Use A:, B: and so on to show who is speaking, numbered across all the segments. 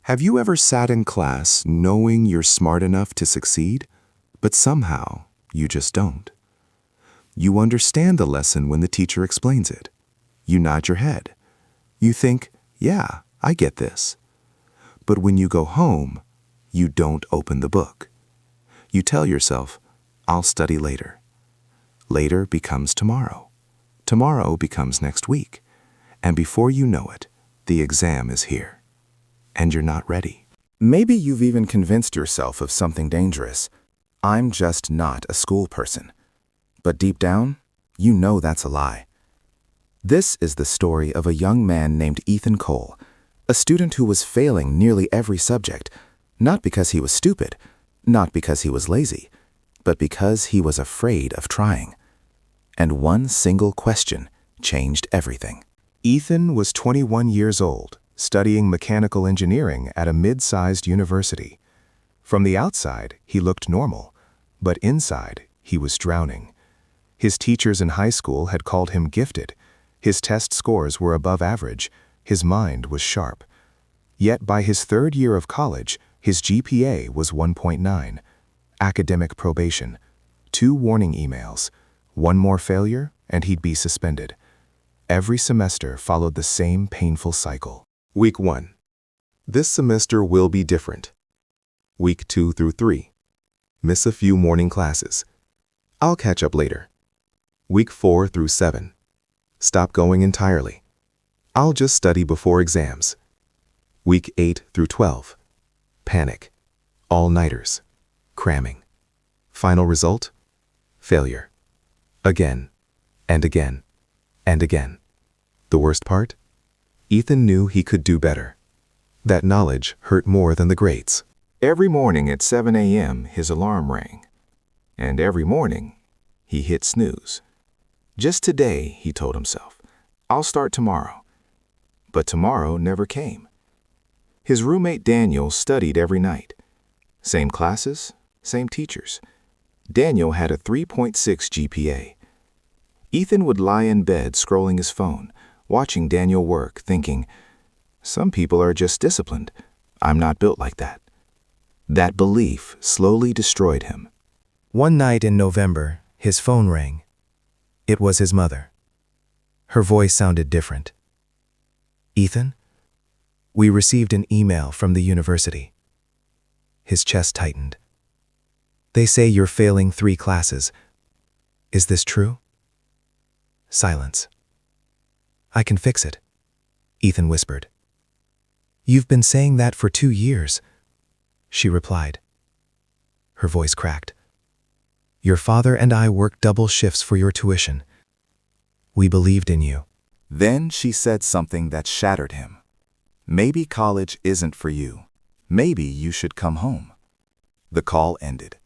A: Have you ever sat in class knowing you're smart enough to succeed, but somehow you just don't? You understand the lesson when the teacher explains it. You nod your head. You think, yeah, I get this. But when you go home, you don't open the book. You tell yourself, I'll study later. Later becomes tomorrow. Tomorrow becomes next week. And before you know it, the exam is here. And you're not ready.
B: Maybe you've even convinced yourself of something dangerous. I'm just not a school person. But deep down, you know that's a lie. This is the story of a young man named Ethan Cole, a student who was failing nearly every subject, not because he was stupid, not because he was lazy, but because he was afraid of trying. And one single question changed everything.
C: Ethan was 21 years old, studying mechanical engineering at a mid-sized university. From the outside, he looked normal, but inside, he was drowning. His teachers in high school had called him gifted. His test scores were above average. His mind was sharp. Yet by his third year of college, his GPA was 1.9. Academic probation, 2 warning emails, 1 more failure, and he'd be suspended. Every semester followed the same painful cycle.
A: Week 1. This semester will be different. Week 2 through 3. Miss a few morning classes. I'll catch up later. Week 4 through 7. Stop going entirely. I'll just study before exams. Week 8 through 12. Panic. All-nighters. Cramming. Final result? Failure. Again, and again, and again. The worst part? Ethan knew he could do better. That knowledge hurt more than the grades.
D: Every morning at 7 a.m., his alarm rang. And every morning, he hit snooze. Just today, he told himself, I'll start tomorrow. But tomorrow never came. His roommate Daniel studied every night. Same classes, same teachers. Daniel had a 3.6 GPA. Ethan would lie in bed scrolling his phone, watching Daniel work, thinking, some people are just disciplined. I'm not built like that. That belief slowly destroyed him.
E: One night in November, his phone rang. It was his mother. Her voice sounded different. Ethan, we received an email from the university. His chest tightened. They say you're failing 3 classes. Is this true? Silence. I can fix it, Ethan whispered. You've been saying that for 2 years, she replied. Her voice cracked. Your father and I worked double shifts for your tuition. We believed in you.
B: Then she said something that shattered him. Maybe college isn't for you. Maybe you should come home. The call ended.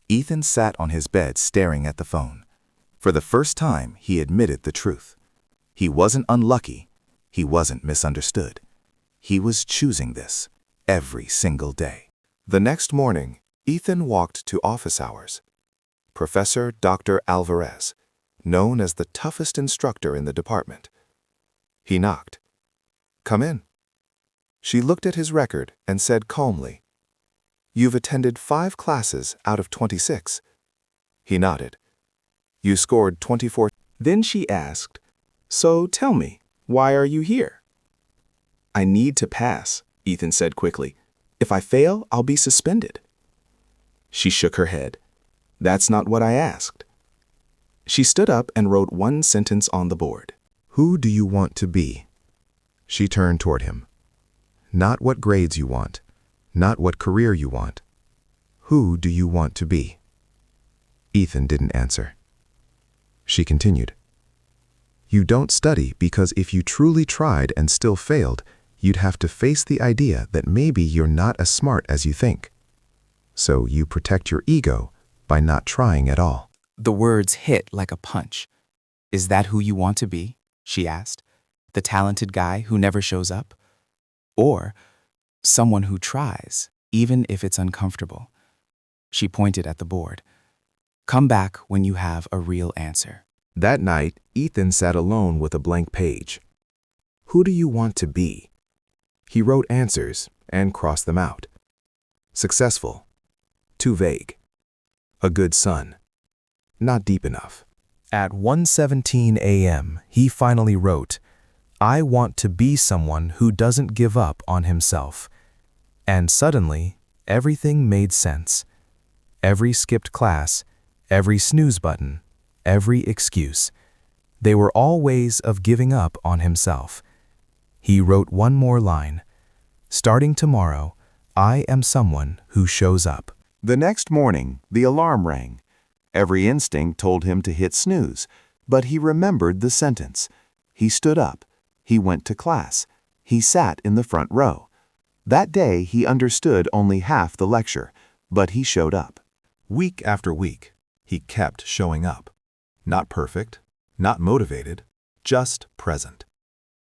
B: Ethan sat on his bed staring at the phone. For the first time, he admitted the truth. He wasn't unlucky. He wasn't misunderstood. He was choosing this every single day.
A: The next morning, Ethan walked to office hours. Professor Dr. Alvarez, known as the toughest instructor in the department. He knocked. Come in. She looked at his record and said calmly, You've attended 5 classes out of 26. He nodded. You scored 24.
D: Then she asked, So tell me, why are you here? I need to pass, Ethan said quickly. If I fail, I'll be suspended. She shook her head. That's not what I asked. She stood up and wrote 1 sentence on the board.
A: Who do you want to be? She turned toward him. Not what grades you want, not what career you want. Who do you want to be? Ethan didn't answer. She continued. You don't study because if you truly tried and still failed, you'd have to face the idea that maybe you're not as smart as you think. So you protect your ego by not trying at all.
F: The words hit like a punch. Is that who you want to be? She asked. The talented guy who never shows up? Or someone who tries, even if it's uncomfortable? She pointed at the board. Come back when you have a real answer.
D: That night, Ethan sat alone with a blank page. Who do you want to be?
B: He wrote answers and crossed them out. Successful. Too vague. A good son. Not deep enough.
E: At 1:17 a.m., he finally wrote, "I want to be someone who doesn't give up on himself." And suddenly, everything made sense. Every skipped class, every snooze button, every excuse. They were all ways of giving up on himself. He wrote one more line. "Starting tomorrow, I am someone who shows up."
B: The next morning, the alarm rang. Every instinct told him to hit snooze, but he remembered the sentence. He stood up. He went to class. He sat in the front row. That day, he understood only half the lecture, but he showed up.
C: Week after week, he kept showing up. Not perfect, not motivated, just present.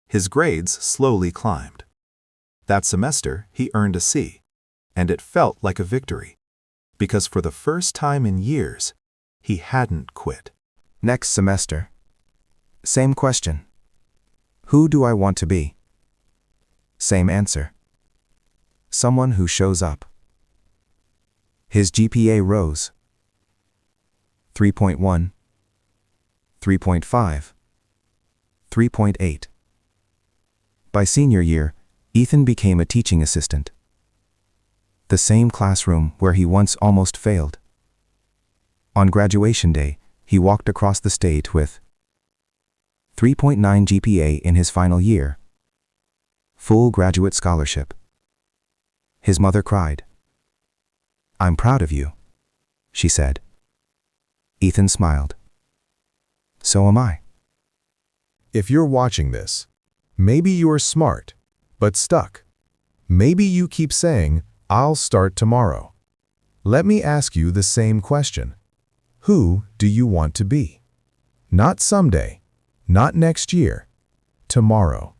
C: His grades slowly climbed. That semester, he earned a C, and it felt like a victory, because for the first time in years, he hadn't quit.
E: Next semester. Same question. Who do I want to be? Same answer. Someone who shows up. His GPA rose. 3.1, 3.5, 3.8. By senior year, Ethan became a teaching assistant. The same classroom where he once almost failed. On graduation day, he walked across the stage with 3.9 GPA in his final year. Full graduate scholarship. His mother cried. "I'm proud of you," she said. Ethan smiled. "So am I."
C: If you're watching this, maybe you're smart, but stuck. Maybe you keep saying, "I'll start tomorrow." Let me ask you the same question. Who do you want to be? Not someday, not next year, tomorrow.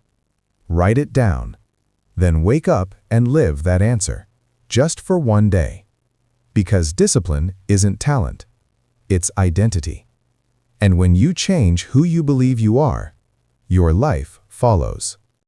C: Write it down, then wake up and live that answer, just for one day. Because discipline isn't talent, it's identity. And when you change who you believe you are, your life follows.